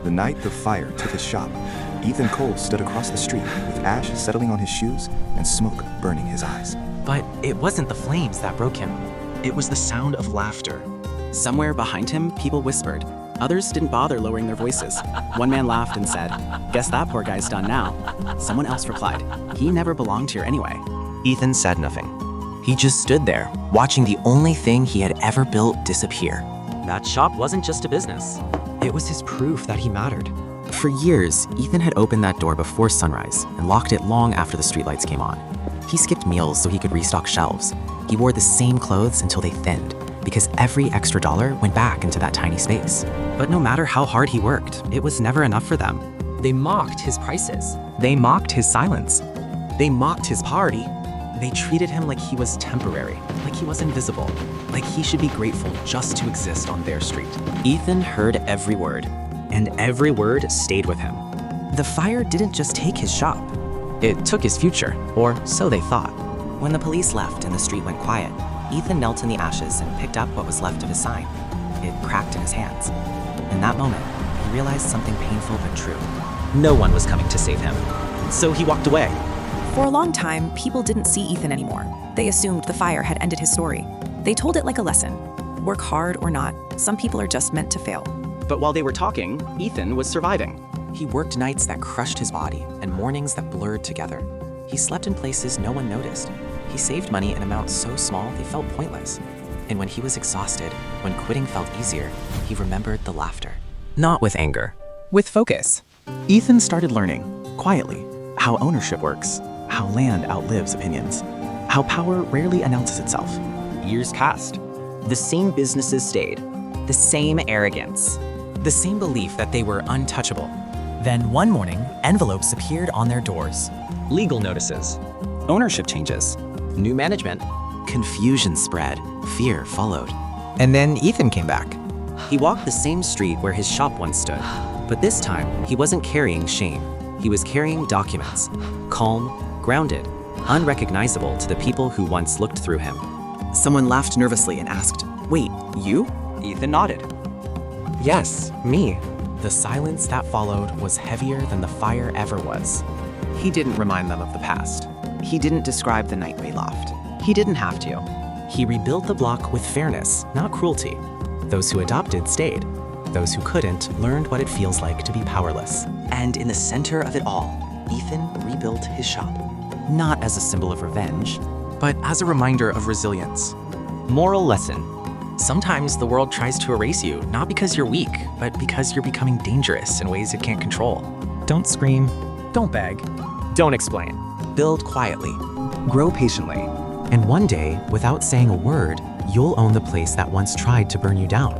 The night the fire took his shop, Ethan Cole stood across the street with ash settling on his shoes and smoke burning his eyes. But it wasn't the flames that broke him. It was the sound of laughter. Somewhere behind him, people whispered. Others didn't bother lowering their voices. One man laughed and said, "Guess that poor guy's done now." Someone else replied, "He never belonged here anyway." Ethan said nothing. He just stood there, watching the only thing he had ever built disappear. That shop wasn't just a business. It was his proof that he mattered. For years, Ethan had opened that door before sunrise and locked it long after the streetlights came on. He skipped meals so he could restock shelves. He wore the same clothes until they thinned, because every extra dollar went back into that tiny space. But no matter how hard he worked, it was never enough for them. They mocked his prices. They mocked his silence. They mocked his poverty. They treated him like he was temporary, like he was invisible, like he should be grateful just to exist on their street. Ethan heard every word, and every word stayed with him. The fire didn't just take his shop. It took his future, or so they thought. When the police left and the street went quiet, Ethan knelt in the ashes and picked up what was left of his sign. It cracked in his hands. In that moment, he realized something painful but true. No one was coming to save him. So he walked away. For a long time, people didn't see Ethan anymore. They assumed the fire had ended his story. They told it like a lesson. Work hard or not, some people are just meant to fail. But while they were talking, Ethan was surviving. He worked nights that crushed his body and mornings that blurred together. He slept in places no one noticed. He saved money in amounts so small they felt pointless. And when he was exhausted, when quitting felt easier, he remembered the laughter. Not with anger, with focus. Ethan started learning, quietly, how ownership works, how land outlives opinions, how power rarely announces itself. Years passed. The same businesses stayed. The same arrogance. The same belief that they were untouchable. Then one morning, envelopes appeared on their doors. Legal notices. Ownership changes. New management. Confusion spread, fear followed. And then Ethan came back. He walked the same street where his shop once stood, but this time he wasn't carrying shame. He was carrying documents, calm, grounded, unrecognizable to the people who once looked through him. Someone laughed nervously and asked, "Wait, you?" Ethan nodded. Yes, me. The silence that followed was heavier than the fire ever was. He didn't remind them of the past. He didn't describe the night they laughed. He didn't have to. He rebuilt the block with fairness, not cruelty. Those who adopted stayed. Those who couldn't learned what it feels like to be powerless. And in the center of it all, Ethan rebuilt his shop. Not as a symbol of revenge, but as a reminder of resilience. Moral lesson. Sometimes the world tries to erase you, not because you're weak, but because you're becoming dangerous in ways it can't control. Don't scream. Don't beg. Don't explain. Build quietly. Grow patiently. And one day, without saying a word, you'll own the place that once tried to burn you down.